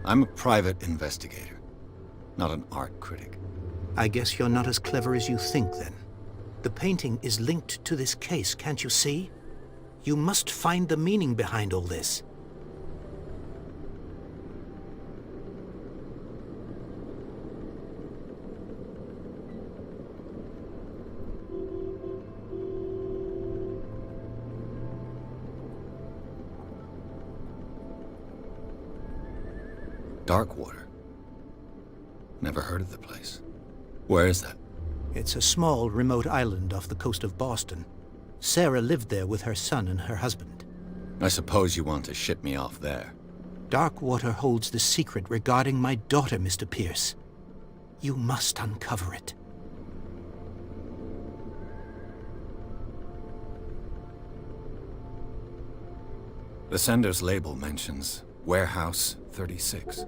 I'm a private investigator, not an art critic. I guess you're not as clever as you think, then. The painting is linked to this case, can't you see? You must find the meaning behind all this. Darkwater. Never heard of the place. Where is that? It's a small, remote island off the coast of Boston. Sarah lived there with her son and her husband. I suppose you want to ship me off there. Darkwater holds the secret regarding my daughter, Mr. Pierce. You must uncover it. The sender's label mentions Warehouse 36.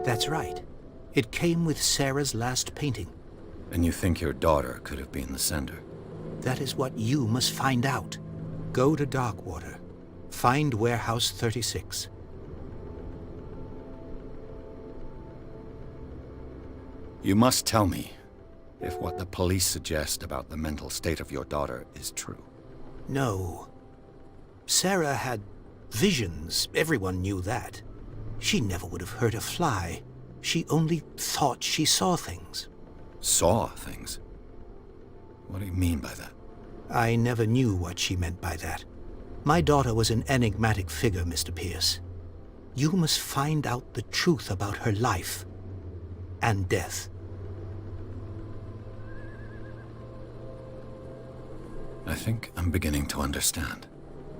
That's right. It came with Sarah's last painting. And you think your daughter could have been the sender? That is what you must find out. Go to Darkwater. Find Warehouse 36. You must tell me if what the police suggest about the mental state of your daughter is true. No. Sarah had visions. Everyone knew that. She never would have hurt a fly. She only thought she saw things. Saw things? What do you mean by that? I never knew what she meant by that. My daughter was an enigmatic figure, Mr. Pierce. You must find out the truth about her life and death. I think I'm beginning to understand.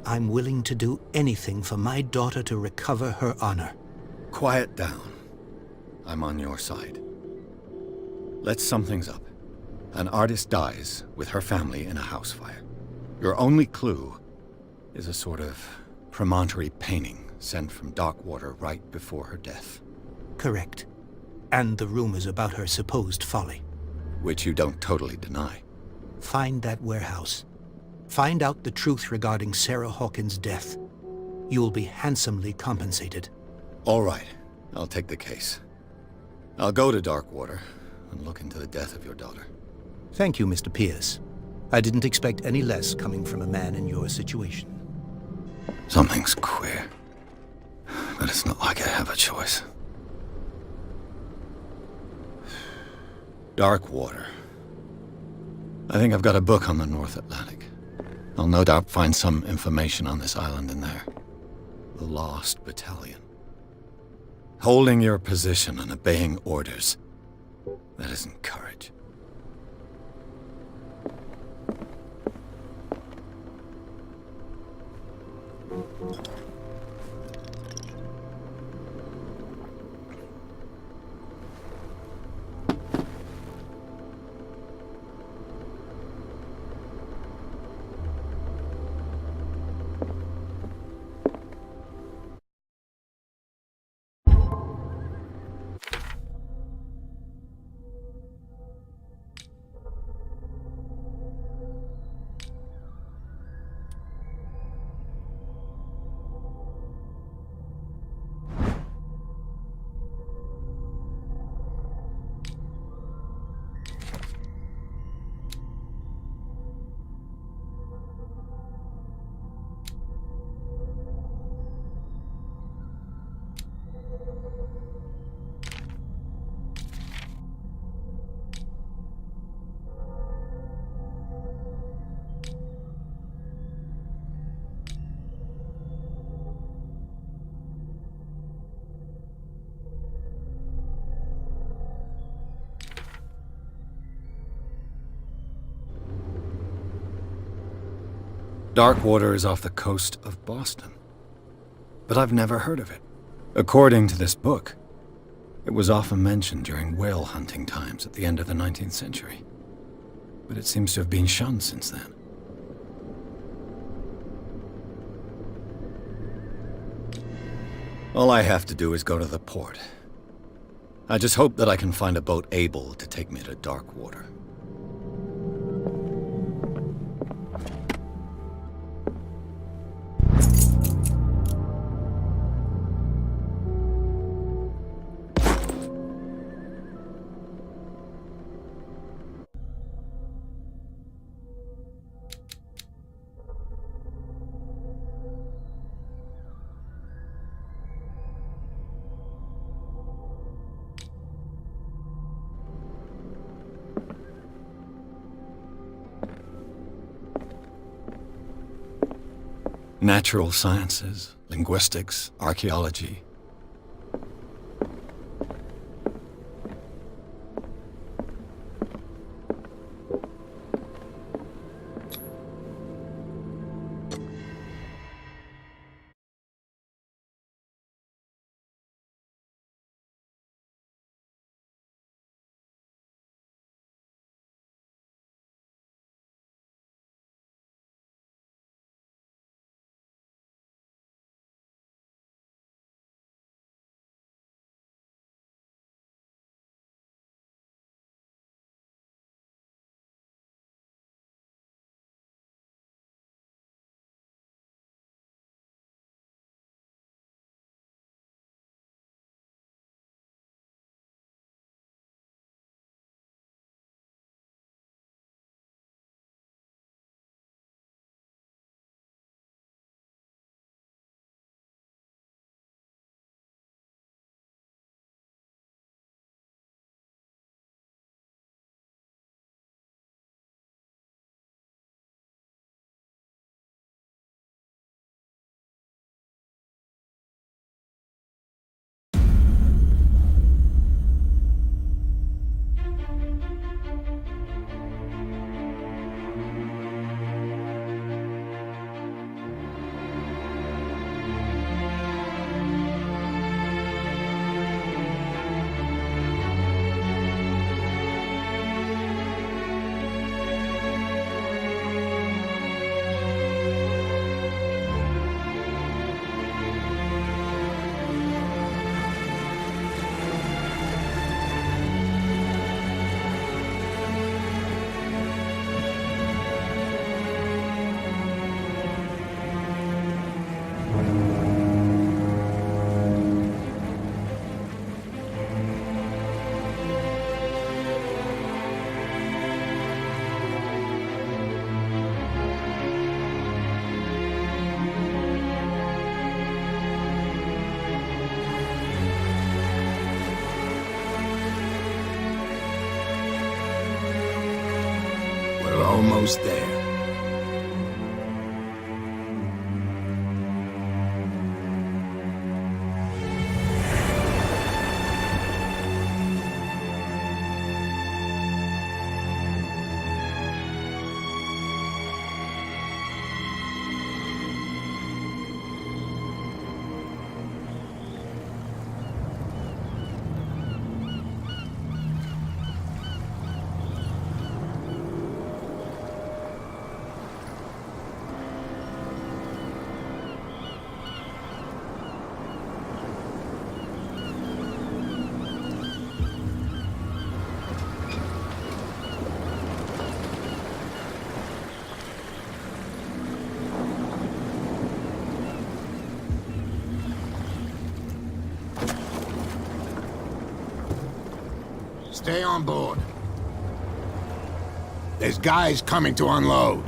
I'm willing to do anything for my daughter to recover her honor. Quiet down. I'm on your side. Let's sum things up. An artist dies with her family in a house fire. Your only clue is a sort of promontory painting sent from Darkwater right before her death. Correct. And the rumors about her supposed folly. Which you don't totally deny. Find that warehouse. Find out the truth regarding Sarah Hawkins' death. You'll be handsomely compensated. All right. I'll take the case. I'll go to Darkwater and look into the death of your daughter. Thank you, Mr. Pierce. I didn't expect any less coming from a man in your situation. Something's queer. But it's not like I have a choice. Darkwater. I think I've got a book on the North Atlantic. I'll no doubt find some information on this island in there. The Lost Battalion. Holding your position and obeying orders. That isn't courage. Darkwater is off the coast of Boston. But I've never heard of it. According to this book, it was often mentioned during whale hunting times at the end of the 19th century. But it seems to have been shunned since then. All I have to do is go to the port. I just hope that I can find a boat able to take me to Darkwater. Natural sciences, linguistics, archaeology. We're almost there. Stay on board. There's guys coming to unload.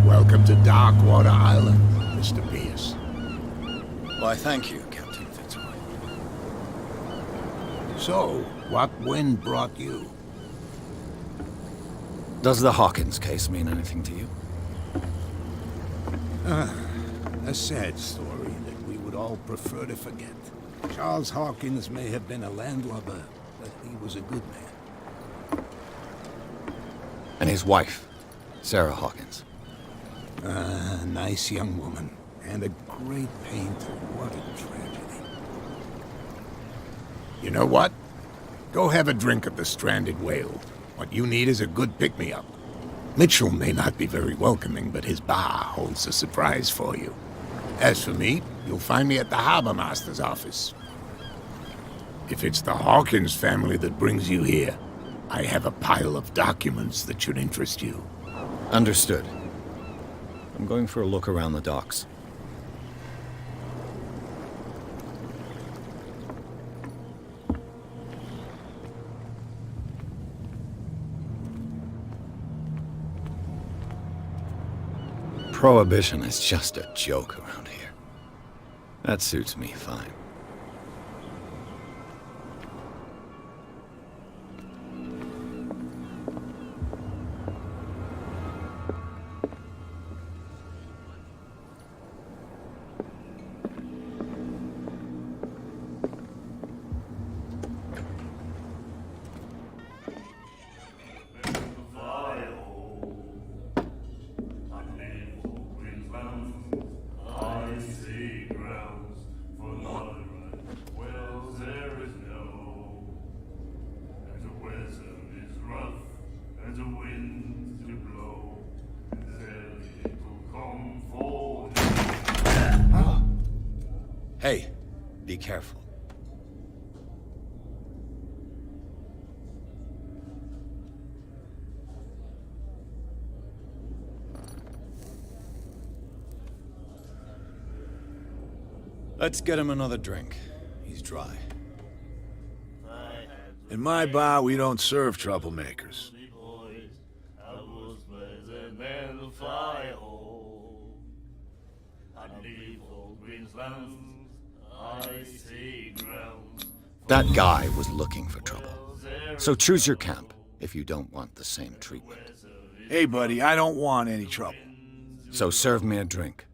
Welcome to Darkwater Island, Mr. Pierce. Why, thank you, Captain Fitzroy. So, what wind brought you? Does the Hawkins case mean anything to you? A sad story that we would all prefer to forget. Charles Hawkins may have been a landlubber, but he was a good man. And his wife, Sarah Hawkins. A nice young woman, and a great painter. What a tragedy. You know what? Go have a drink at the Stranded Whale. What you need is a good pick-me-up. Mitchell may not be very welcoming, but his bar holds a surprise for you. As for me, you'll find me at the Harbor Master's office. If it's the Hawkins family that brings you here, I have a pile of documents that should interest you. Understood. I'm going for a look around the docks. Prohibition is just a joke around here. That suits me fine. Hey, be careful. Let's get him another drink. He's dry. In my bar, we don't serve troublemakers. That guy was looking for trouble. So choose your camp if you don't want the same treatment. Hey, buddy, I don't want any trouble. So serve me a drink.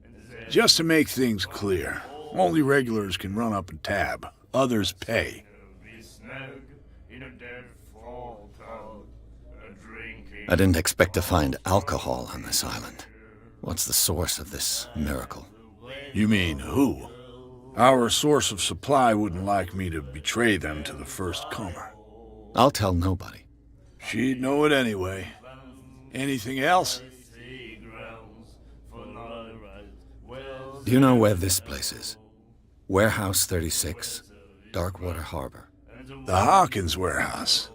Just to make things clear, only regulars can run up and tab. Others pay. I didn't expect to find alcohol on this island. What's the source of this miracle? You mean who? Our source of supply wouldn't like me to betray them to the first comer. I'll tell nobody. She'd know it anyway. Anything else? Do you know where this place is? Warehouse 36, Darkwater Harbor. The Hawkins warehouse.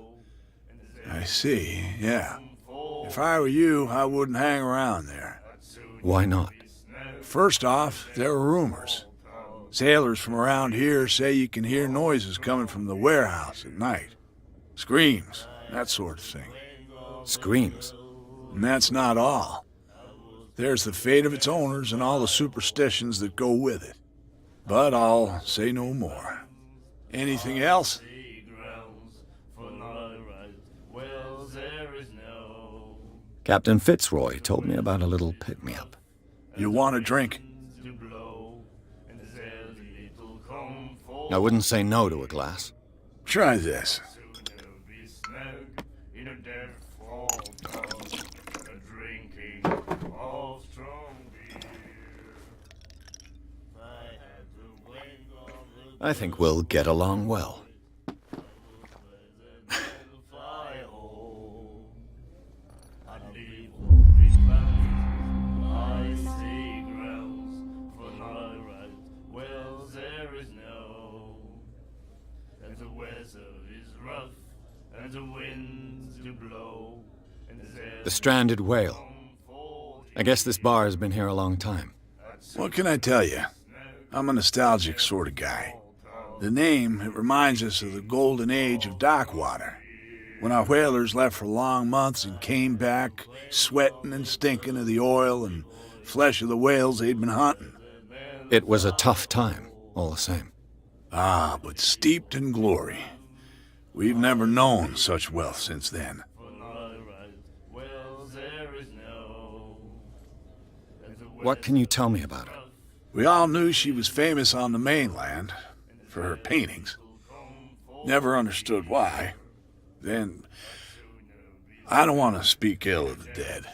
I see, yeah. If I were you, I wouldn't hang around there. Why not? First off, there are rumors. Sailors from around here say you can hear noises coming from the warehouse at night. Screams, that sort of thing. Screams? And that's not all. There's the fate of its owners and all the superstitions that go with it. But I'll say no more. Anything else? Captain Fitzroy told me about a little pick-me-up. You want a drink? I wouldn't say no to a glass. Try this. I think we'll get along well. The stranded whale. I guess this bar has been here a long time. What can I tell you? I'm a nostalgic sort of guy. The name, it reminds us of the golden age of dockwater, when our whalers left for long months and came back sweating and stinking of the oil and flesh of the whales they'd been hunting. It was a tough time, all the same. Ah, but steeped in glory. We've never known such wealth since then. What can you tell me about her? We all knew she was famous on the mainland for her paintings. Never understood why. Then, I don't want to speak ill of the dead.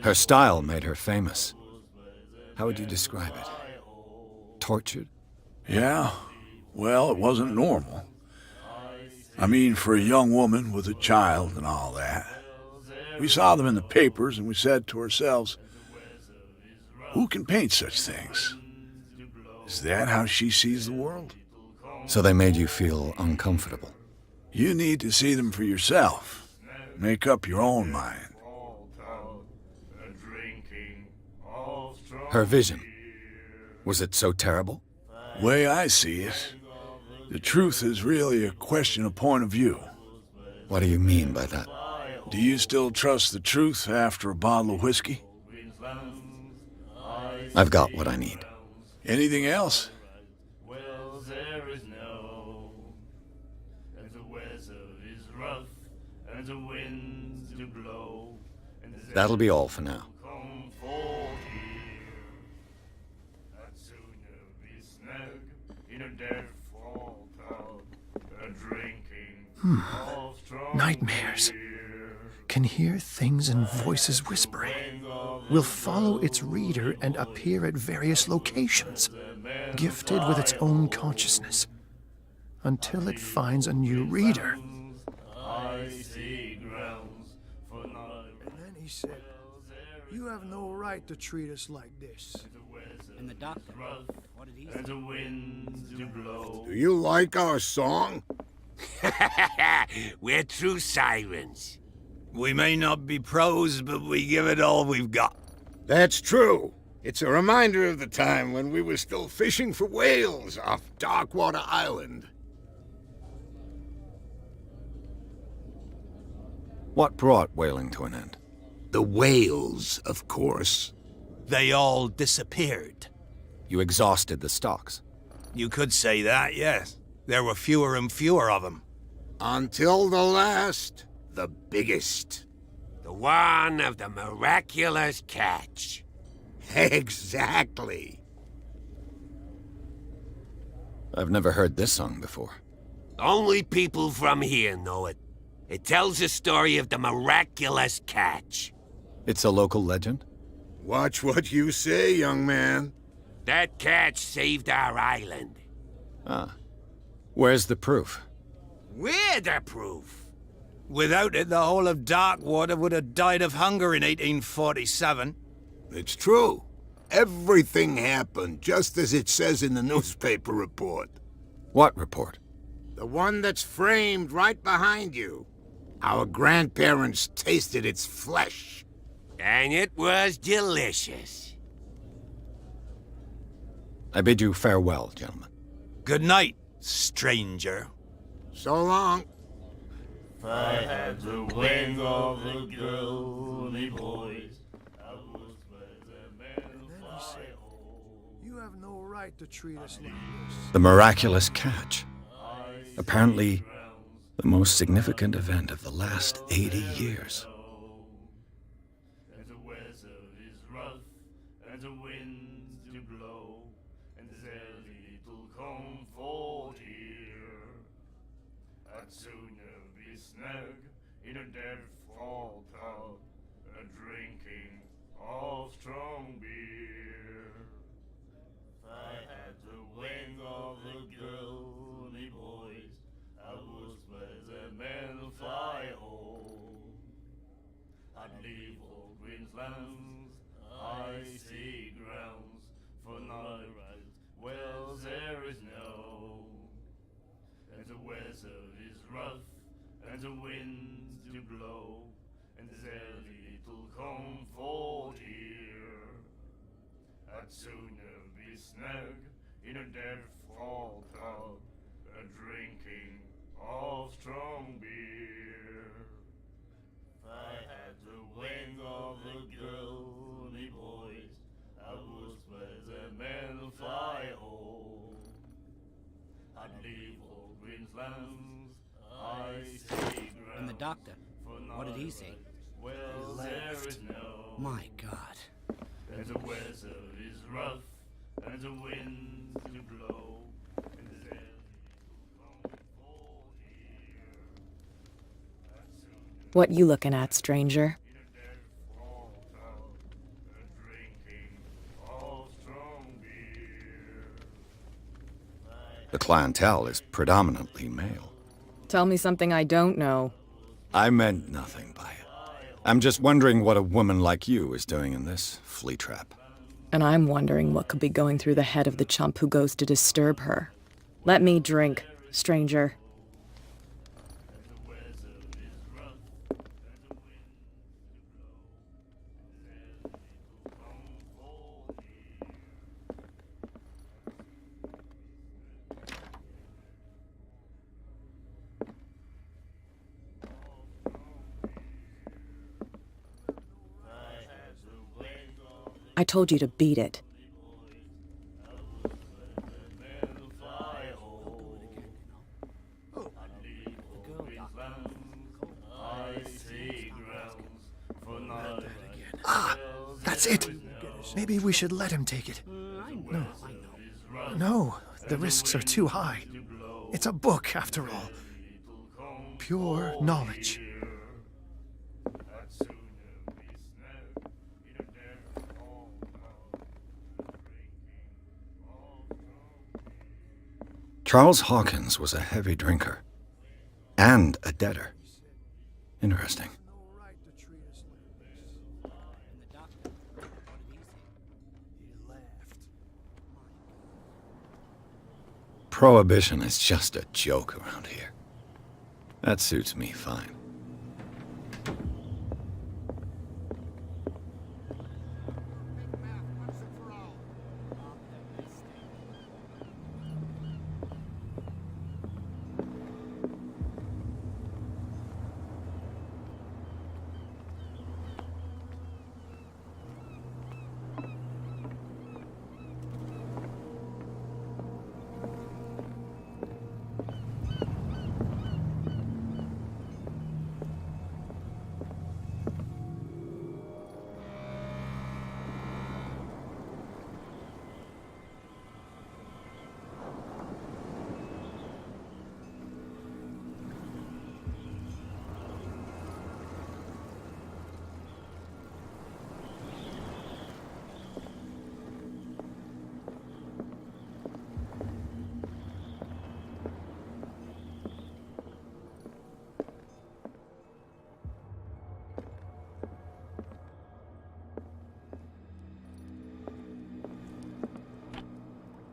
Her style made her famous. How would you describe it? Tortured? Yeah, well, it wasn't normal. I mean, for a young woman with a child and all that. We saw them in the papers and we said to ourselves, who can paint such things? Is that how she sees the world? So they made you feel uncomfortable. You need to see them for yourself. Make up your own mind. Her vision. Was it so terrible? Way I see it, the truth is really a question of point of view. What do you mean by that? Do you still trust the truth after a bottle of whiskey? I've got what I need. Anything else? That'll be all for now. Nightmares. Can hear things and voices whispering. Will follow its reader and appear at various locations, gifted with its own consciousness, until it finds a new reader. He said, "You have no right to treat us like this." And the doctor, what did he say? Do you like our song? We're true sirens. We may not be pros, but we give it all we've got. That's true. It's a reminder of the time when we were still fishing for whales off Darkwater Island. What brought whaling to an end? The whales, of course. They all disappeared. You exhausted the stocks. You could say that, yes. There were fewer and fewer of them. Until the last, the biggest. The one of the miraculous catch. Exactly. I've never heard this song before. Only people from here know it. It tells the story of the miraculous catch. It's a local legend? Watch what you say, young man. That catch saved our island. Ah. Where's the proof? We're the proof. Without it, the whole of Darkwater would have died of hunger in 1847. It's true. Everything happened just as it says in the newspaper report. What report? The one that's framed right behind you. Our grandparents tasted its flesh. And it was delicious. I bid you farewell, gentlemen. Good night, stranger. So long. If I had the wings of the girly boys, I would let the men fly home. You have no right to treat us like this. The miraculous catch. Apparently, the most significant event of the last 80 years. And the weather is rough, and the winds do blow, and there's little comfort here. I'd sooner be snug in a death-fall pub, drinking of strong beer. If I had the wing of the girly boys, I would let the men fly home. I'd leave old Queensland's icy grounds for night rides. Well, there is no, and the weather is rough, and the winds do blow, and there's little comfort here. I'd sooner be snug in a death-fall pub, drinking of strong beer. If I had the wing of the girly boys, I would let the men fly home. I'd leave old Queensland's icy ground. And the doctor, what did he say? Well, there is no. My God. And the weather is rough, and the winds do blow, and there's little comfort here. I'd sooner What you looking at, stranger? in a death-fall pub, drinking of strong beer. The clientele is predominantly male. Tell me something I don't know. I meant nothing by it. I'm just wondering what a woman like you is doing in this flea trap. And I'm wondering what could be going through the head of the chump who goes to disturb her. Let me drink, stranger. I told you to beat it. Ah, that's it. Maybe we should let him take it. No. No, the risks are too high. It's a book, after all. Pure knowledge. Charles Hawkins was a heavy drinker. And a debtor. Interesting. Prohibition is just a joke around here. That suits me fine.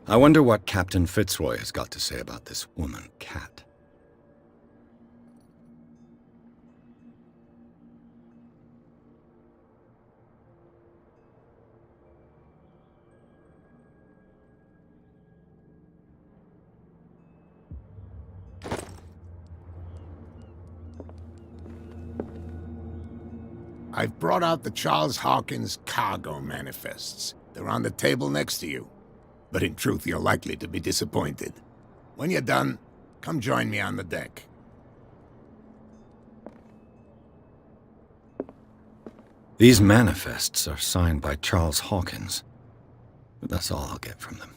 I wonder what Captain Fitzroy has got to say about this woman, Cat. I've brought out the Charles Hawkins cargo manifests. They're on the table next to you. But in truth, you're likely to be disappointed. When you're done, come join me on the deck. These manifests are signed by Charles Hawkins, but that's all I'll get from them.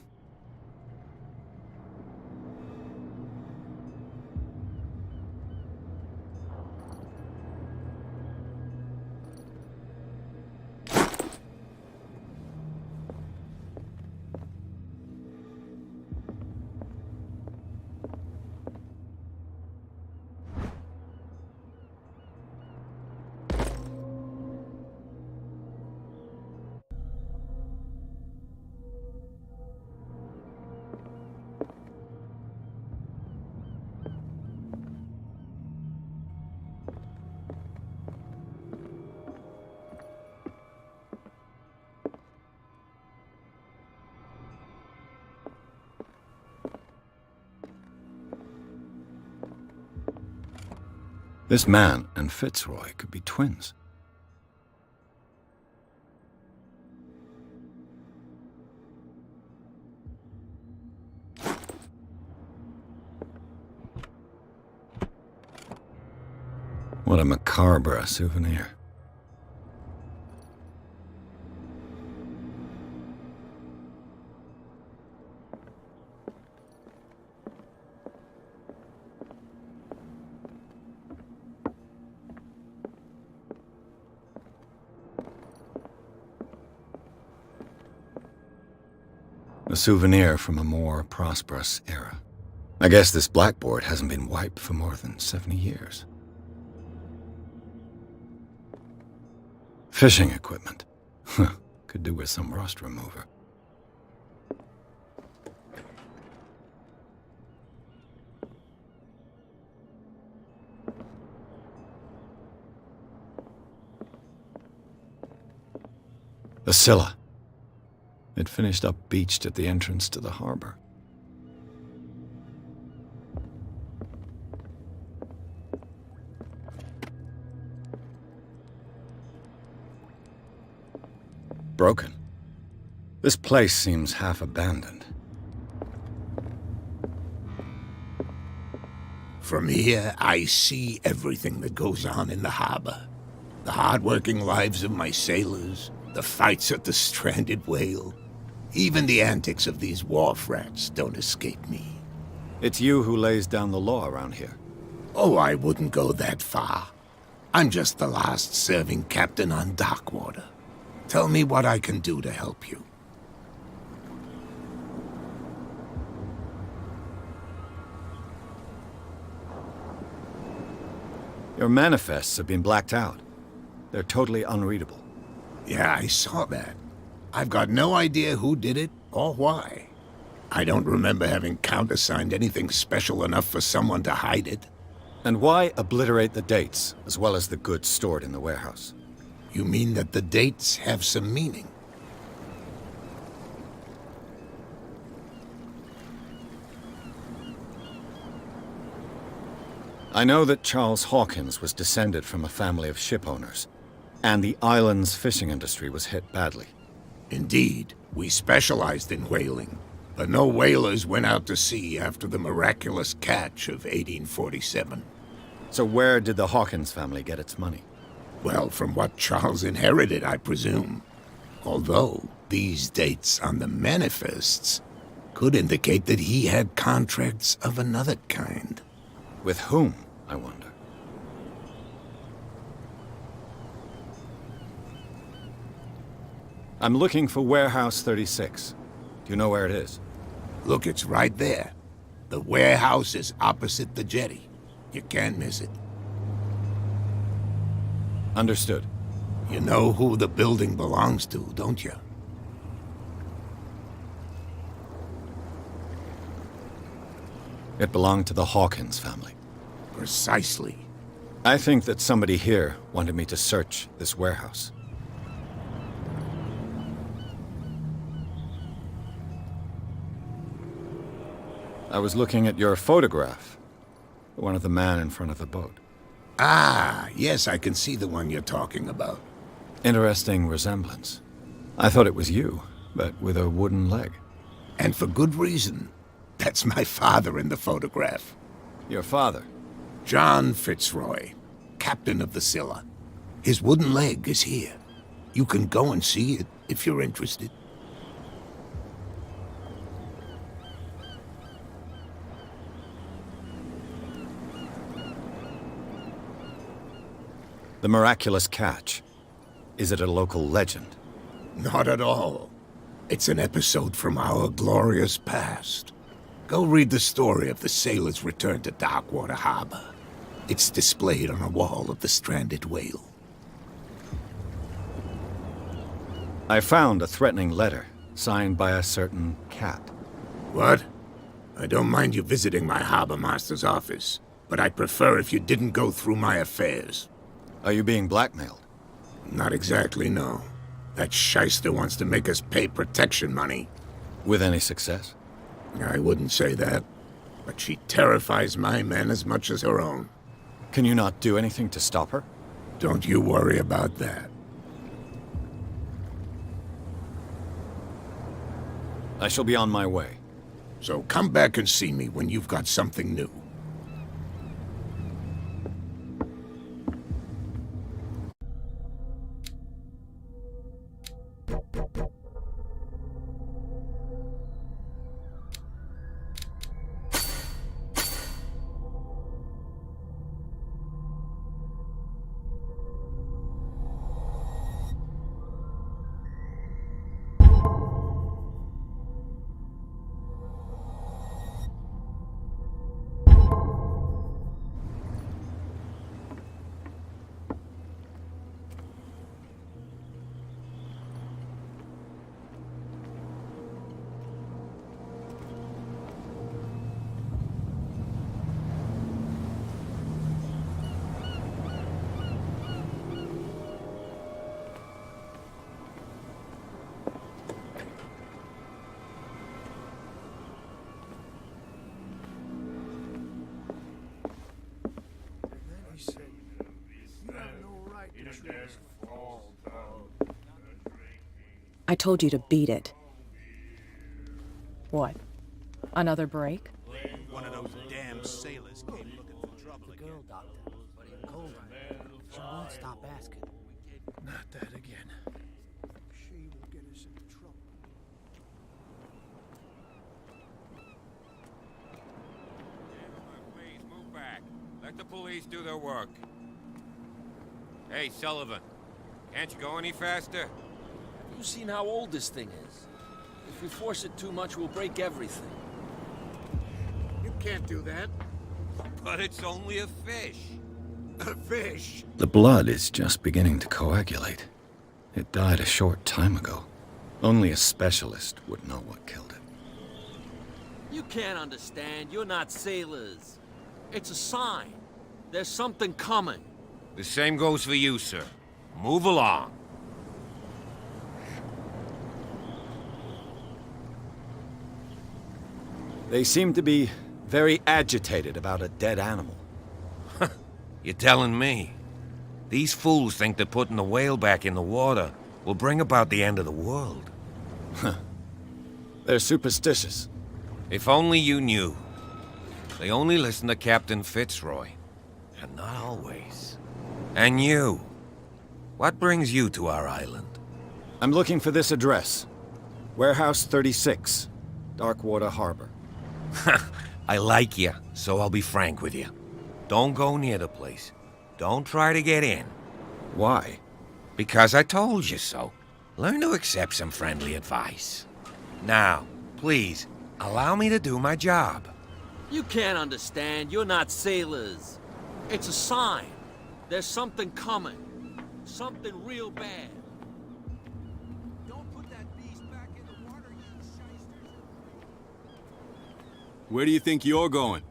This man and Fitzroy could be twins. What a macabre souvenir. A souvenir from a more prosperous era. I guess this blackboard hasn't been wiped for more than 70 years. Fishing equipment. Could do with some rust remover. The Scylla. It finished up beached at the entrance to the harbor. Broken. This place seems half abandoned. From here, I see everything that goes on in the harbor. The hard-working lives of my sailors, the fights at the stranded whale. Even the antics of these wharf rats don't escape me. It's you who lays down the law around here. Oh, I wouldn't go that far. I'm just the last serving captain on Darkwater. Tell me what I can do to help you. Your manifests have been blacked out. They're totally unreadable. Yeah, I saw that. I've got no idea who did it or why. I don't remember having countersigned anything special enough for someone to hide it. And why obliterate the dates, as well as the goods stored in the warehouse? You mean that the dates have some meaning? I know that Charles Hawkins was descended from a family of ship owners, and the island's fishing industry was hit badly. Indeed, we specialized in whaling, but no whalers went out to sea after the miraculous catch of 1847. So where did the Hawkins family get its money? Well, from what Charles inherited, I presume. Although, these dates on the manifests could indicate that he had contracts of another kind. With whom, I wonder? I'm looking for Warehouse 36. Do you know where it is? Look, it's right there. The warehouse is opposite the jetty. You can't miss it. Understood. You know who the building belongs to, don't you? It belonged to the Hawkins family. Precisely. I think that somebody here wanted me to search this warehouse. I was looking at your photograph. The one of the man in front of the boat. Ah, yes, I can see the one you're talking about. Interesting resemblance. I thought it was you, but with a wooden leg. And for good reason. That's my father in the photograph. Your father? John Fitzroy, captain of the Scylla. His wooden leg is here. You can go and see it if you're interested. The miraculous catch. Is it a local legend? Not at all. It's an episode from our glorious past. Go read the story of the sailor's return to Darkwater Harbor. It's displayed on a wall of the stranded whale. I found a threatening letter, signed by a certain cat. What? I don't mind you visiting my harbor master's office, but I'd prefer if you didn't go through my affairs. Are you being blackmailed? Not exactly, no. That shyster wants to make us pay protection money. With any success? I wouldn't say that, but she terrifies my men as much as her own. Can you not do anything to stop her? Don't you worry about that. I shall be on my way. So come back and see me when you've got something new. I told you to beat it. What? Another break? One of those damn sailors came looking for trouble The again. girl, Doctor. Cold. She won't stop asking. Not that again. She will get us into trouble. Gentlemen, please move back. Let the police do their work. Hey, Sullivan. Can't you go any faster? Have you seen how old this thing is? If we force it too much, we'll break everything. You can't do that. But it's only a fish. A fish? The blood is just beginning to coagulate. It died a short time ago. Only a specialist would know what killed it. You can't understand. You're not sailors. It's a sign. There's something coming. The same goes for you, sir. Move along. They seem to be very agitated about a dead animal. You're telling me? These fools think that putting the whale back in the water will bring about the end of the world. They're superstitious. If only you knew. They only listen to Captain Fitzroy. And not always. And you. What brings you to our island? I'm looking for this address. Warehouse 36, Darkwater Harbor. I like you, so I'll be frank with you. Don't go near the place. Don't try to get in. Why? Because I told you so. Learn to accept some friendly advice. Now, please, allow me to do my job. You can't understand. You're not sailors. It's a sign. There's something coming. Something real bad. Don't put that beast back in the water, you shysters. Where do you think you're going?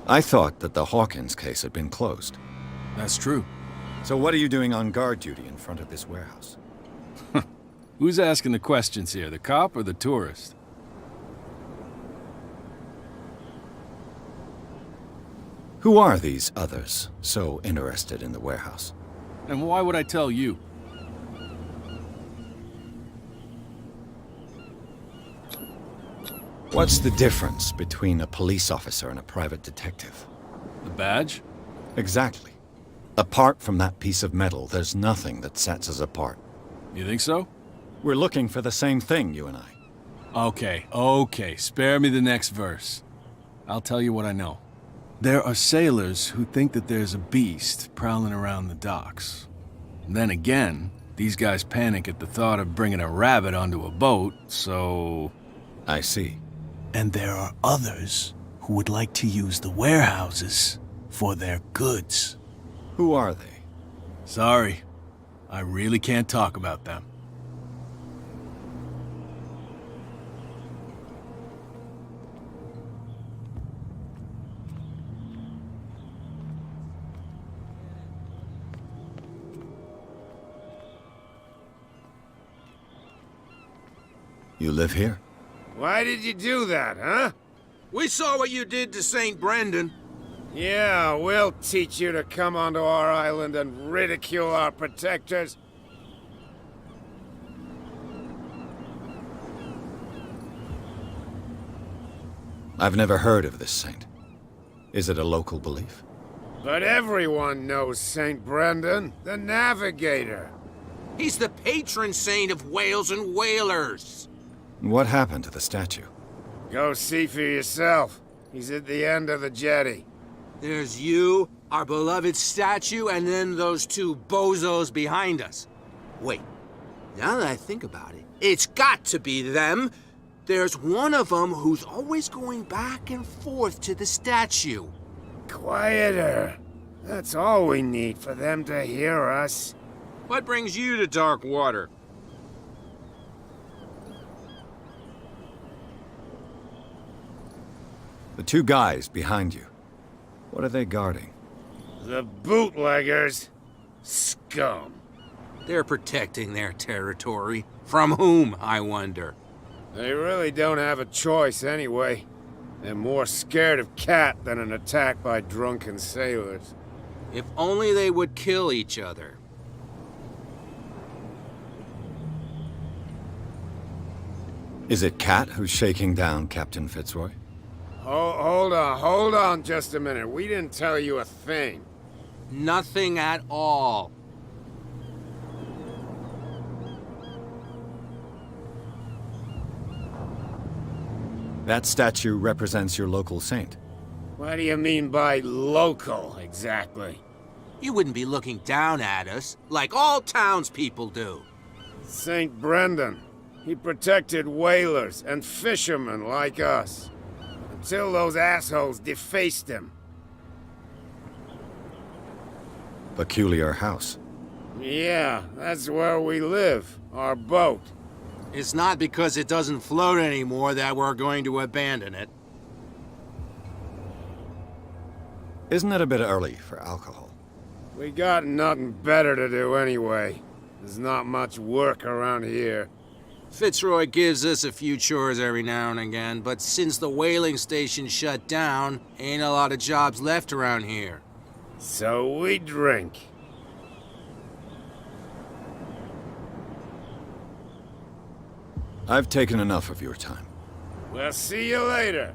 I thought that the Hawkins case had been closed. That's true. So what are you doing on guard duty in front of this warehouse? Who's asking the questions here, the cop or the tourist? Who are these others so interested in the warehouse? And why would I tell you? What's the difference between a police officer and a private detective? The badge? Exactly. Apart from that piece of metal, there's nothing that sets us apart. You think so? We're looking for the same thing, you and I. Okay, spare me the next verse. I'll tell you what I know. There are sailors who think that there's a beast prowling around the docks. Then again, these guys panic at the thought of bringing a rabbit onto a boat, so... I see. And there are others who would like to use the warehouses for their goods. Who are they? Sorry, I really can't talk about them. You live here? Why did you do that, huh? We saw what you did to St. Brendan. Yeah, we'll teach you to come onto our island and ridicule our protectors. I've never heard of this saint. Is it a local belief? But everyone knows St. Brendan, the Navigator. He's the patron saint of whales and whalers. What happened to the statue? Go see for yourself. He's at the end of the jetty. There's you, our beloved statue, and then those two bozos behind us. Wait, now that I think about it, it's got to be them. There's one of them who's always going back and forth to the statue. Quieter. That's all we need for them to hear us. What brings you to Darkwater? The two guys behind you. What are they guarding? The bootleggers. Scum. They're protecting their territory. From whom, I wonder? They really don't have a choice anyway. They're more scared of Cat than an attack by drunken sailors. If only they would kill each other. Is it Cat who's shaking down Captain Fitzroy? Hold on just a minute. We didn't tell you a thing. Nothing at all. That statue represents your local saint. What do you mean by local, exactly? You wouldn't be looking down at us, like all townspeople do. St. Brendan. He protected whalers and fishermen like us. Until those assholes defaced him. Peculiar house. Yeah, that's where we live. Our boat. It's not because it doesn't float anymore that we're going to abandon it. Isn't it a bit early for alcohol? We got nothing better to do anyway. There's not much work around here. Fitzroy gives us a few chores every now and again, but since the whaling station shut down, ain't a lot of jobs left around here. So we drink. I've taken enough of your time. We'll see you later.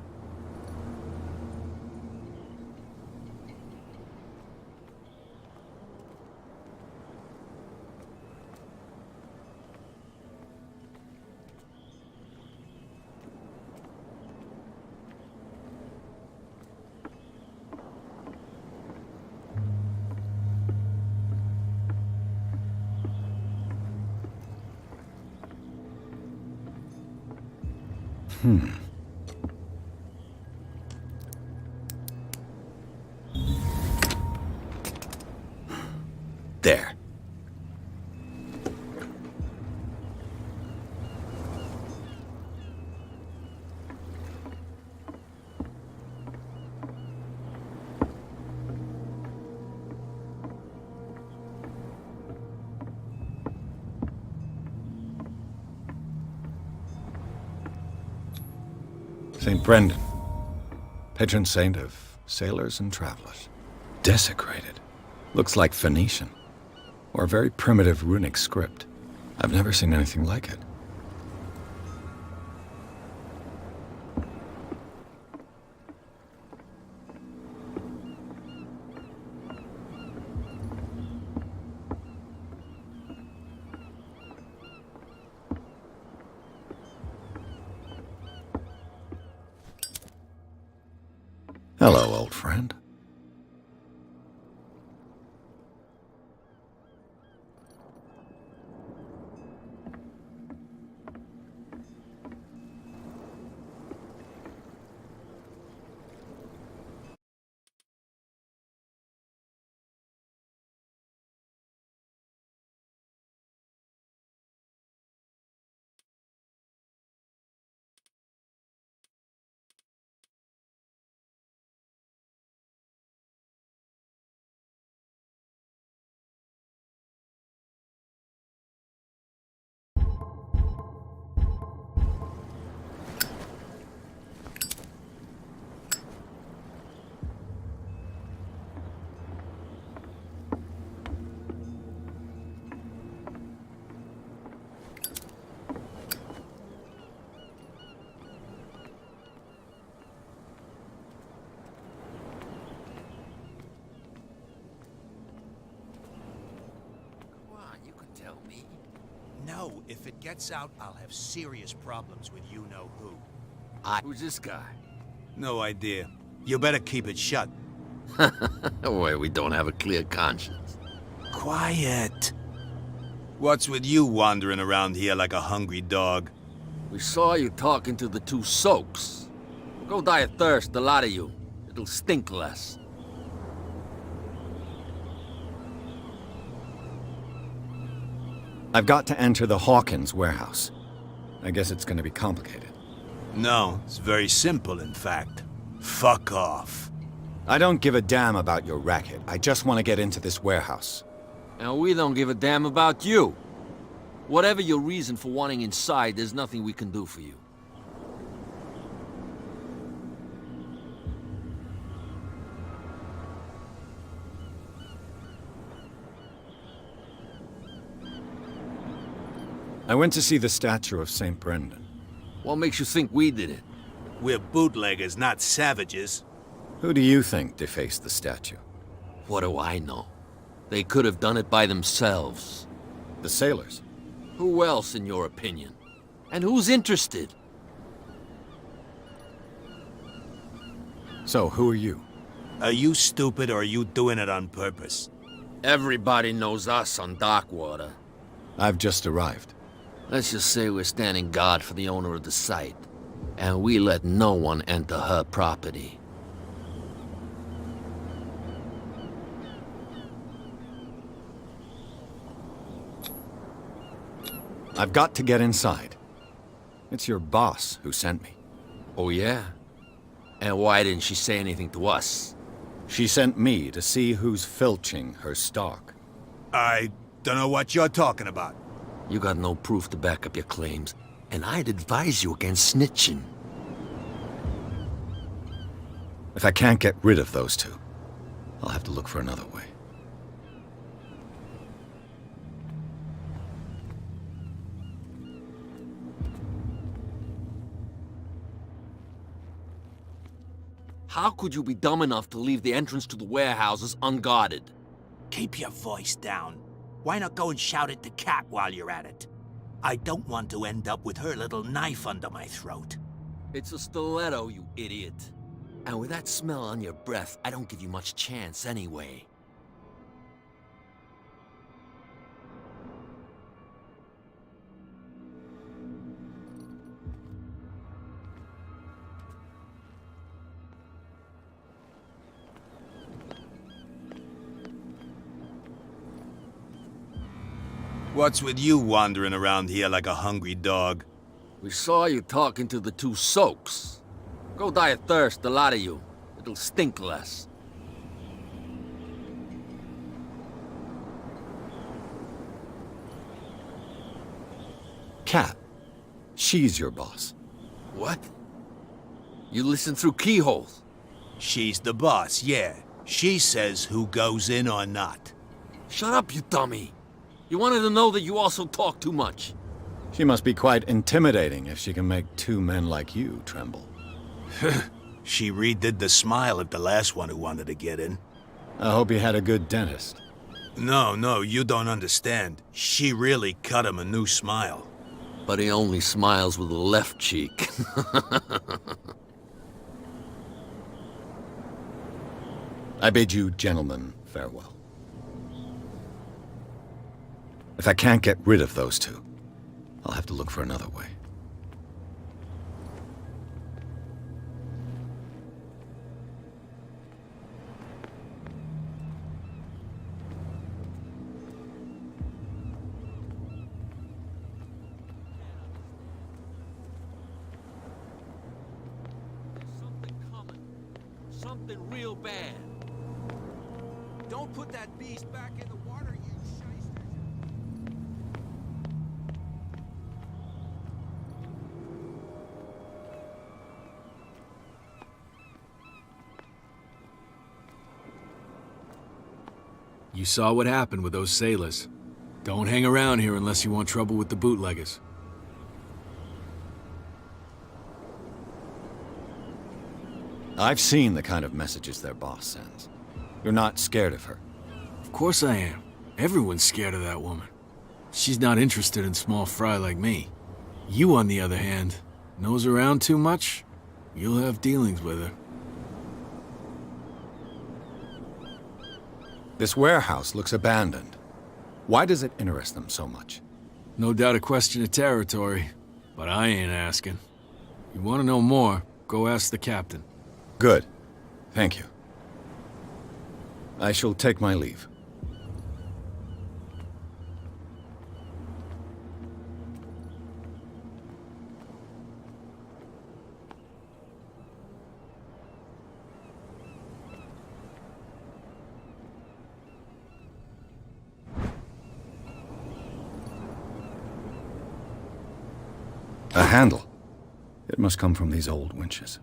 There. St. Brendan, patron saint of sailors and travelers. Desecrated. Looks like Phoenician, or a very primitive runic script. I've never seen anything like it. Hello, old friend. No, if it gets out, I'll have serious problems with you-know-who. Who's this guy? No idea. You better keep it shut. Why, we don't have a clear conscience. Quiet. What's with you wandering around here like a hungry dog? We saw you talking to the two soaks. Go die of thirst, the lot of you. It'll stink less. I've got to enter the Hawkins warehouse. I guess it's going to be complicated. No, it's very simple, in fact. Fuck off. I don't give a damn about your racket. I just want to get into this warehouse. And we don't give a damn about you. Whatever your reason for wanting inside, there's nothing we can do for you. I went to see the statue of St. Brendan. What makes you think we did it? We're bootleggers, not savages. Who do you think defaced the statue? What do I know? They could have done it by themselves. The sailors. Who else, in your opinion? And who's interested? So, who are you? Are you stupid or are you doing it on purpose? Everybody knows us on Darkwater. I've just arrived. Let's just say we're standing guard for the owner of the site. And we let no one enter her property. I've got to get inside. It's your boss who sent me. Oh, yeah? And why didn't she say anything to us? She sent me to see who's filching her stock. I don't know what you're talking about. You got no proof to back up your claims, and I'd advise you against snitching. If I can't get rid of those two, I'll have to look for another way. How could you be dumb enough to leave the entrance to the warehouses unguarded? Keep your voice down. Why not go and shout at the cat while you're at it? I don't want to end up with her little knife under my throat. It's a stiletto, you idiot. And with that smell on your breath, I don't give you much chance anyway. What's with you wandering around here like a hungry dog? We saw you talking to the two soaks. Go die of thirst, the lot of you. It'll stink less. Cat. She's your boss. What? You listen through keyholes? She's the boss, yeah. She says who goes in or not. Shut up, you dummy. You wanted to know that you also talk too much. She must be quite intimidating if she can make two men like you tremble. She redid the smile at the last one who wanted to get in. I hope he had a good dentist. No, you don't understand. She really cut him a new smile. But he only smiles with the left cheek. I bid you gentlemen farewell. If I can't get rid of those two, I'll have to look for another way. There's something coming. Something real bad. Don't put that beast back in the water, you shysters. You saw what happened with those sailors. Don't hang around here unless you want trouble with the bootleggers. I've seen the kind of messages their boss sends. You're not scared of her. Of course I am. Everyone's scared of that woman. She's not interested in small fry like me. You, on the other hand, nose around too much, you'll have dealings with her. This warehouse looks abandoned. Why does it interest them so much? No doubt a question of territory, but I ain't asking. You want to know more, go ask the captain. Good. Thank you. I shall take my leave. A handle. It must come from these old winches.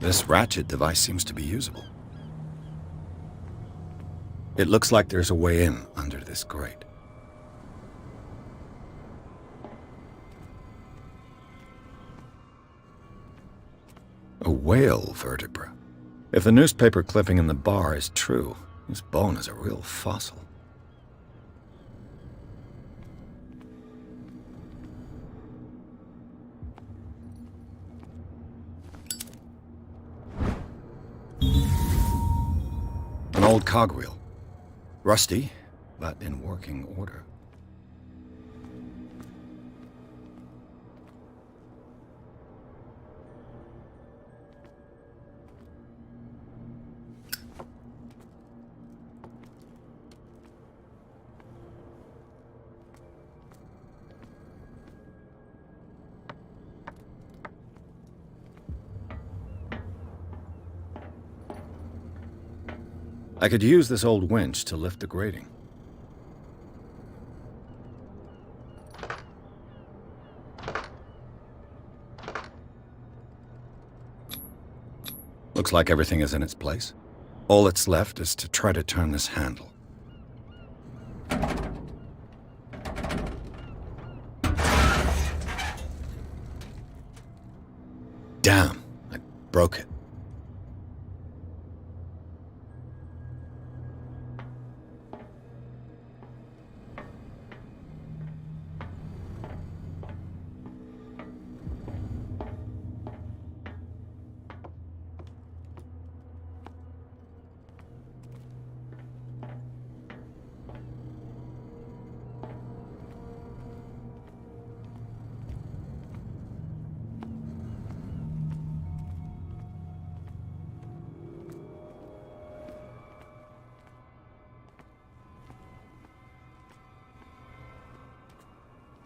This ratchet device seems to be usable. It looks like there's a way in under this grate. A whale vertebra. If the newspaper clipping in the bar is true, this bone is a real fossil. old cogwheel. Rusty, but in working order. I could use this old winch to lift the grating. Looks like everything is in its place. All that's left is to try to turn this handle. Damn, I broke it.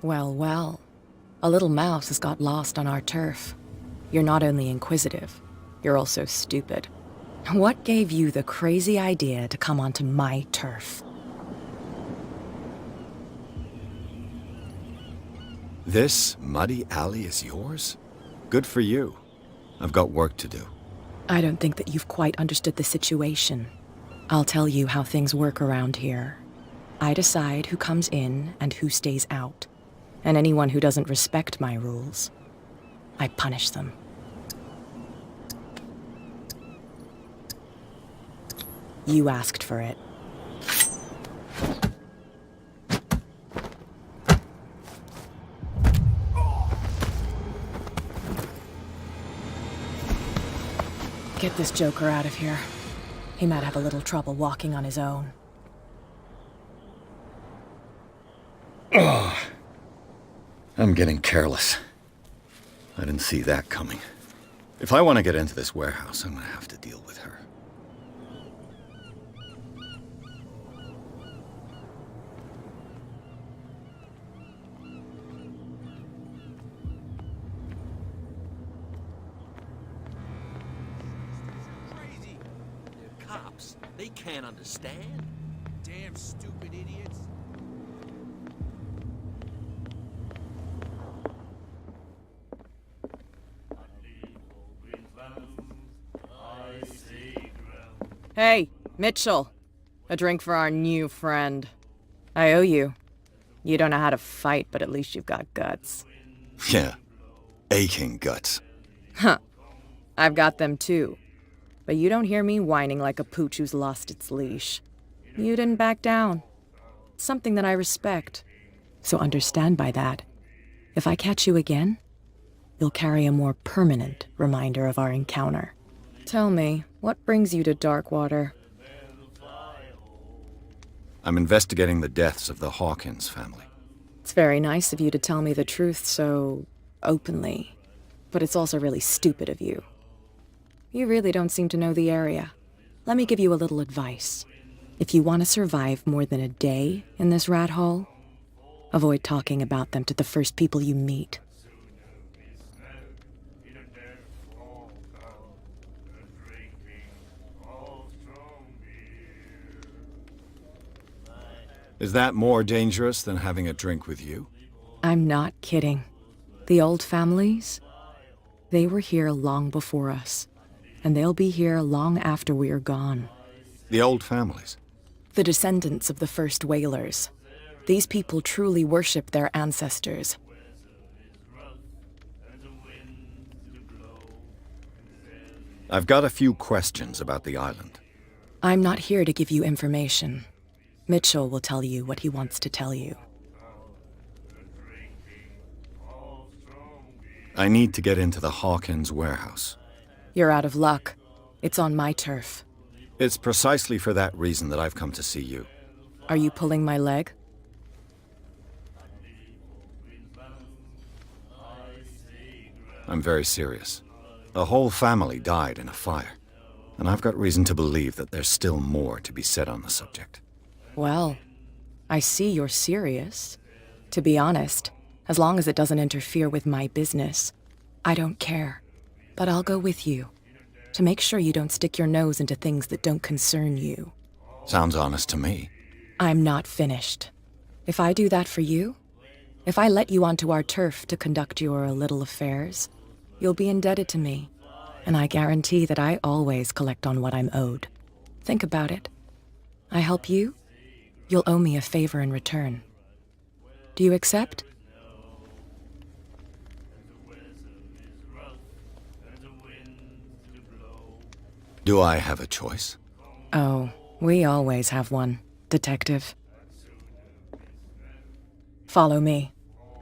Well, well. A little mouse has got lost on our turf. You're not only inquisitive, you're also stupid. What gave you the crazy idea to come onto my turf? This muddy alley is yours? Good for you. I've got work to do. I don't think that you've quite understood the situation. I'll tell you how things work around here. I decide who comes in and who stays out. And anyone who doesn't respect my rules, I punish them. You asked for it. Get this joker out of here. He might have a little trouble walking on his own. Ugh. I'm getting careless. I didn't see that coming. If I want to get into this warehouse, I'm going to have to deal with her. Crazy. They're cops. They can't understand. Damn stupid idiots. Hey, Mitchell. A drink for our new friend. I owe you. You don't know how to fight, but at least you've got guts. Yeah. Aching guts. Huh. I've got them too. But you don't hear me whining like a pooch who's lost its leash. You didn't back down. Something that I respect. So understand by that, if I catch you again, you'll carry a more permanent reminder of our encounter. Tell me, what brings you to Darkwater? I'm investigating the deaths of the Hawkins family. It's very nice of you to tell me the truth so openly, but it's also really stupid of you. You really don't seem to know the area. Let me give you a little advice. If you want to survive more than a day in this rat hole, avoid talking about them to the first people you meet. Is that more dangerous than having a drink with you? I'm not kidding. The old families, they were here long before us, and they'll be here long after we are gone. The old families? The descendants of the first whalers. These people truly worship their ancestors. I've got a few questions about the island. I'm not here to give you information. Mitchell will tell you what he wants to tell you. I need to get into the Hawkins warehouse. You're out of luck. It's on my turf. It's precisely for that reason that I've come to see you. Are you pulling my leg? I'm very serious. A whole family died in a fire, and I've got reason to believe that there's still more to be said on the subject. Well, I see you're serious. To be honest, as long as it doesn't interfere with my business, I don't care. But I'll go with you, to make sure you don't stick your nose into things that don't concern you. Sounds honest to me. I'm not finished. If I do that for you, if I let you onto our turf to conduct your little affairs, you'll be indebted to me, and I guarantee that I always collect on what I'm owed. Think about it. I help you, you'll owe me a favor in return. Do you accept? Do I have a choice? Oh, we always have one, Detective. Follow me.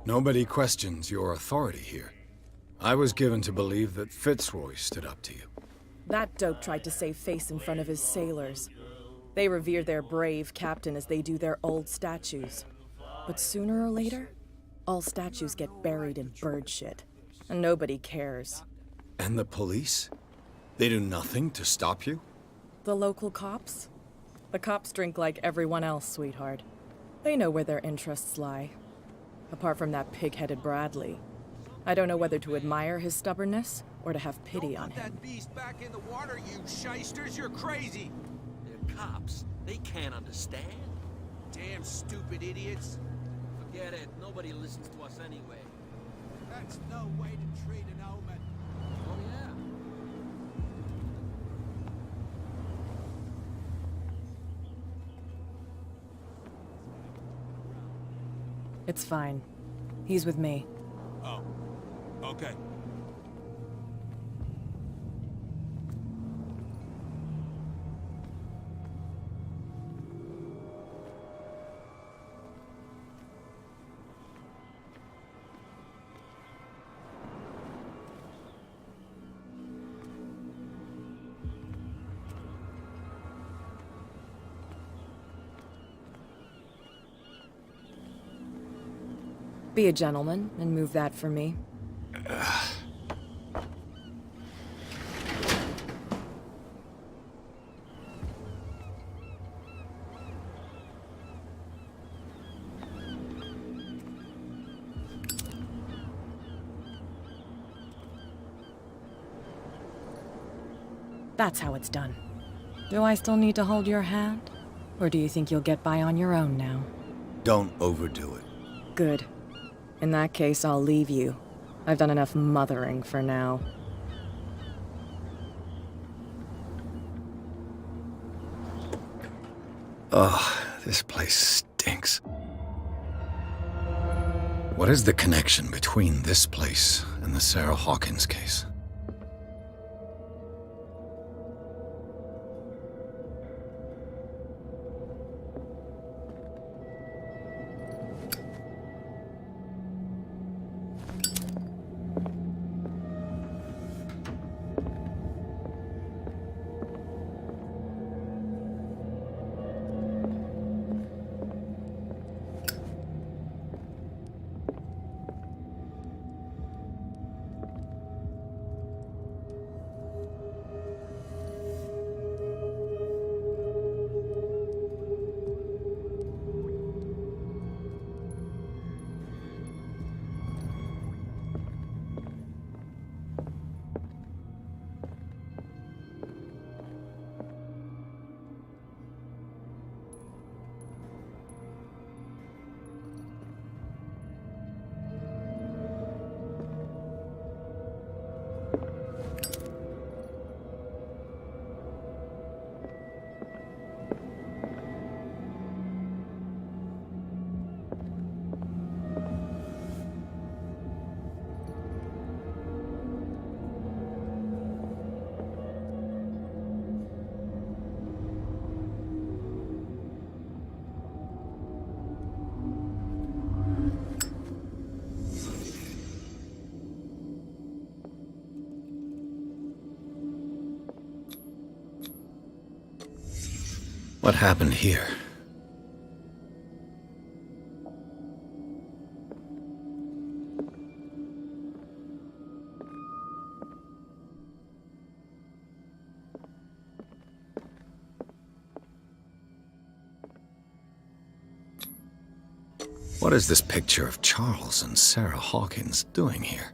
Nobody questions your authority here. I was given to believe that Fitzroy stood up to you. That dope tried to save face in front of his sailors. They revere their brave captain as they do their old statues. But sooner or later, all statues get buried in bird shit, and nobody cares. And the police? They do nothing to stop you? The local cops? The cops drink like everyone else, sweetheart. They know where their interests lie. Apart from that pig-headed Bradley. I don't know whether to admire his stubbornness or to have pity on him. That beast back in the water, you shysters! You're crazy! They're cops. They can't understand. Damn stupid idiots! Forget it. Nobody listens to us anyway. That's no way to treat an omen. Oh, yeah. It's fine. He's with me. Oh, okay. Be a gentleman and move that for me. That's how it's done. Do I still need to hold your hand? Or do you think you'll get by on your own now? Don't overdo it. Good. In that case, I'll leave you. I've done enough mothering for now. Ugh, this place stinks. What is the connection between this place and the Sarah Hawkins case? What happened here? What is this picture of Charles and Sarah Hawkins doing here?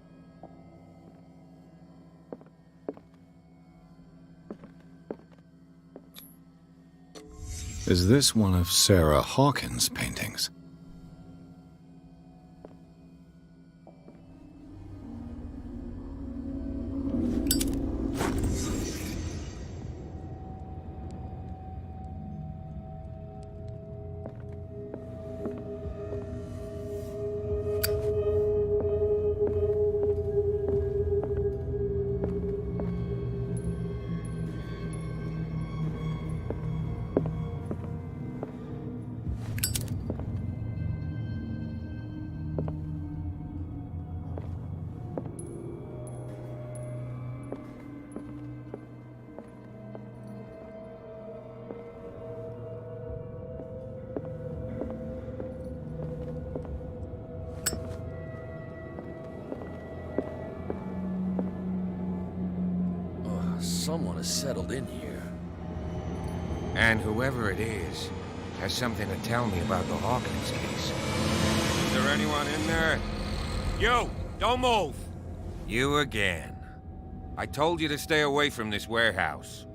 Is this one of Sarah Hawkins' paintings? Someone has settled in here. And whoever it is has something to tell me about the Hawkins case. Is there anyone in there? You! Don't move! You again. I told you to stay away from this warehouse.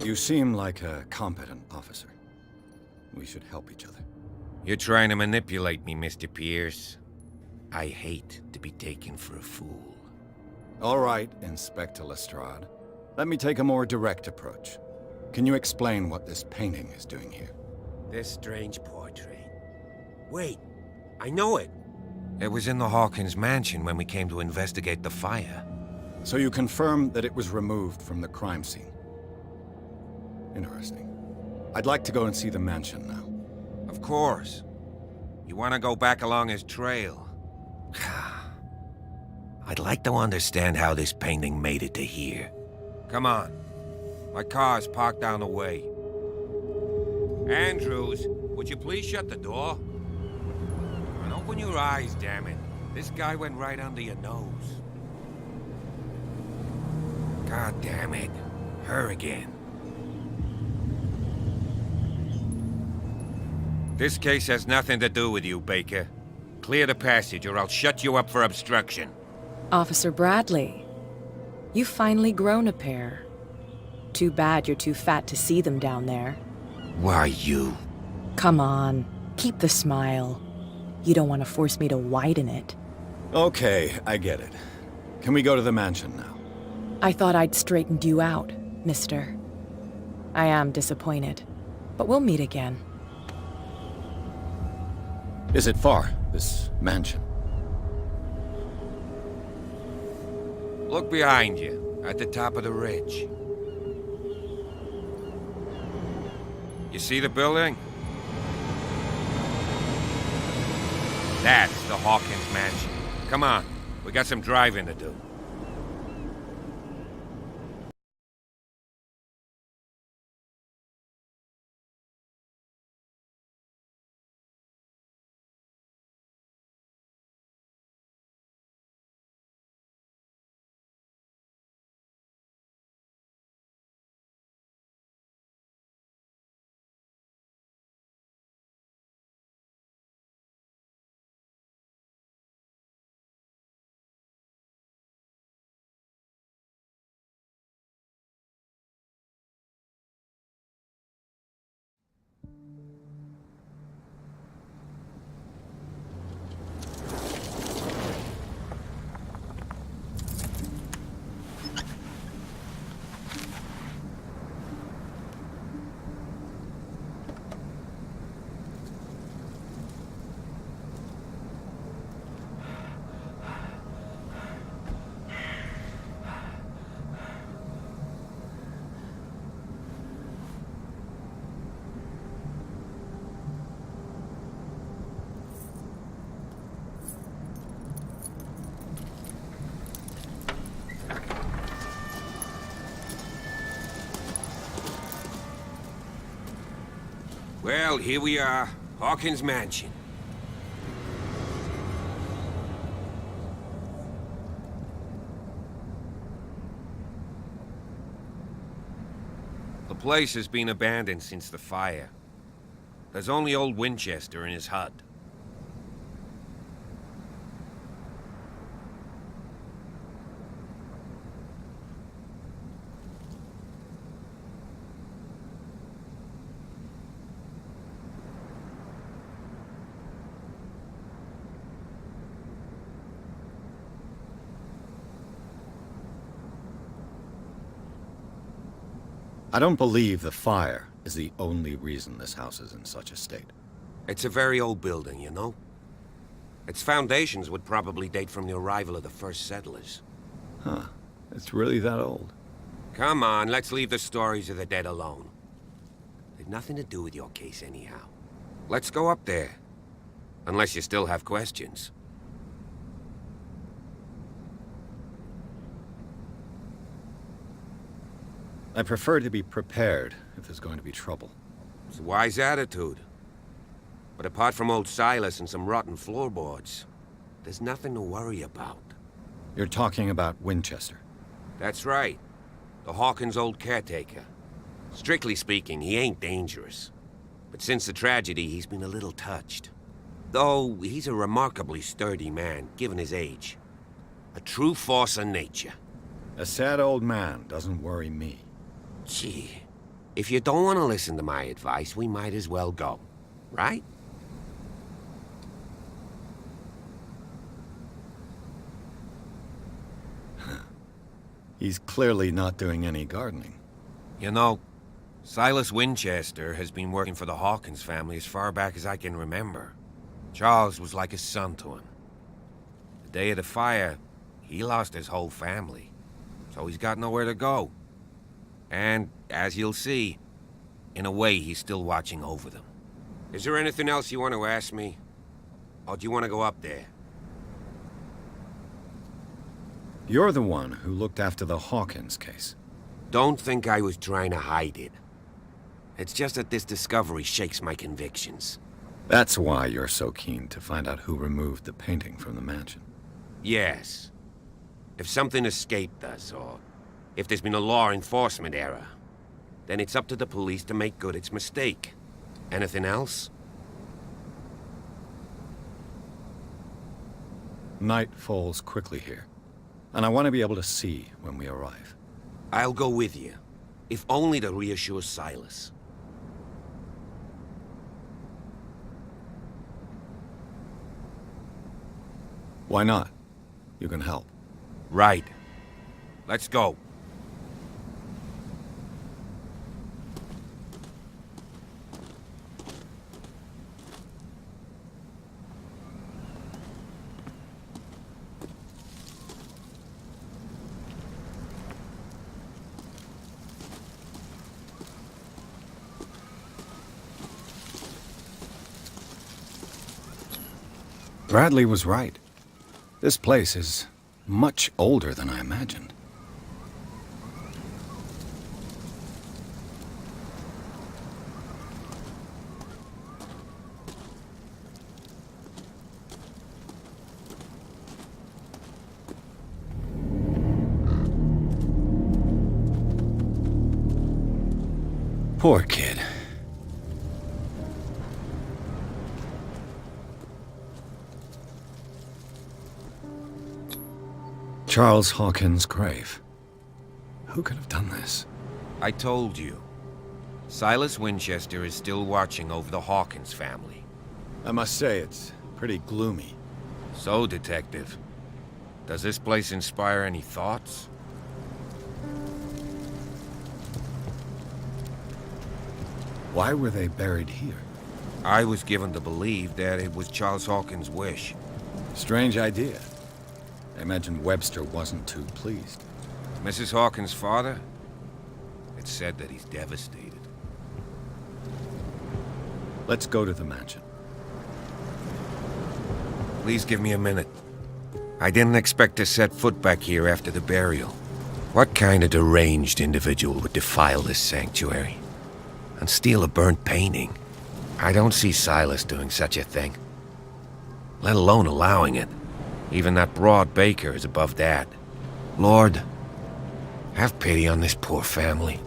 You seem like a competent officer. We should help each other. You're trying to manipulate me, Mr. Pierce. I hate to be taken for a fool. All right, Inspector Lestrade. Let me take a more direct approach. Can you explain what this painting is doing here? This strange portrait. Wait, I know it. It was in the Hawkins mansion when we came to investigate the fire. So you confirm that it was removed from the crime scene? Interesting. I'd like to go and see the mansion now. Of course. You want to go back along his trail? I'd like to understand how this painting made it to here. Come on. My car's parked down the way. Andrews, would you please shut the door? And open your eyes, damn it. This guy went right under your nose. God damn it. Her again. This case has nothing to do with you, Baker. Clear the passage or I'll shut you up for obstruction. Officer Bradley, you've finally grown a pair. Too bad you're too fat to see them down there. Why, you? Come on, keep the smile. You don't want to force me to widen it. Okay, I get it. Can we go to the mansion now? I thought I'd straightened you out, mister. I am disappointed, but we'll meet again. Is it far, this mansion? Look behind you, at the top of the ridge. You see the building? That's the Hawkins mansion. Come on, we got some driving to do. Well, here we are. Hawkins Mansion. The place has been abandoned since the fire. There's only old Winchester in his hut. I don't believe the fire is the only reason this house is in such a state. It's a very old building, you know? Its foundations would probably date from the arrival of the first settlers. Huh. It's really that old. Come on, let's leave the stories of the dead alone. They've nothing to do with your case anyhow. Let's go up there. Unless you still have questions. I prefer to be prepared if there's going to be trouble. It's a wise attitude. But apart from old Silas and some rotten floorboards, there's nothing to worry about. You're talking about Winchester? That's right. The Hawkins' old caretaker. Strictly speaking, he ain't dangerous. But since the tragedy, he's been a little touched. Though, he's a remarkably sturdy man, given his age. A true force of nature. A sad old man doesn't worry me. Gee, if you don't want to listen to my advice, we might as well go. Right? He's clearly not doing any gardening. You know, Silas Winchester has been working for the Hawkins family as far back as I can remember. Charles was like a son to him. The day of the fire, he lost his whole family. So he's got nowhere to go. And, as you'll see, in a way, he's still watching over them. Is there anything else you want to ask me? Or do you want to go up there? You're the one who looked after the Hawkins case. Don't think I was trying to hide it. It's just that this discovery shakes my convictions. That's why you're so keen to find out who removed the painting from the mansion. Yes. If something escaped us, or if there's been a law enforcement error, then it's up to the police to make good its mistake. Anything else? Night falls quickly here, and I want to be able to see when we arrive. I'll go with you, if only to reassure Silas. Why not? You can help. Right. Let's go. Bradley was right. This place is much older than I imagined. Poor kid. Charles Hawkins' grave. Who could have done this? I told you. Silas Winchester is still watching over the Hawkins family. I must say, it's pretty gloomy. So, Detective, does this place inspire any thoughts? Why were they buried here? I was given to believe that it was Charles Hawkins' wish. Strange idea. I imagine Webster wasn't too pleased. Mrs. Hawkins' father? It's said that he's devastated. Let's go to the mansion. Please give me a minute. I didn't expect to set foot back here after the burial. What kind of deranged individual would defile this sanctuary? And steal a burnt painting? I don't see Silas doing such a thing. Let alone allowing it. Even that broad baker is above that. Lord, have pity on this poor family.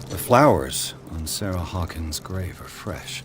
The flowers on Sarah Hawkins' grave are fresh.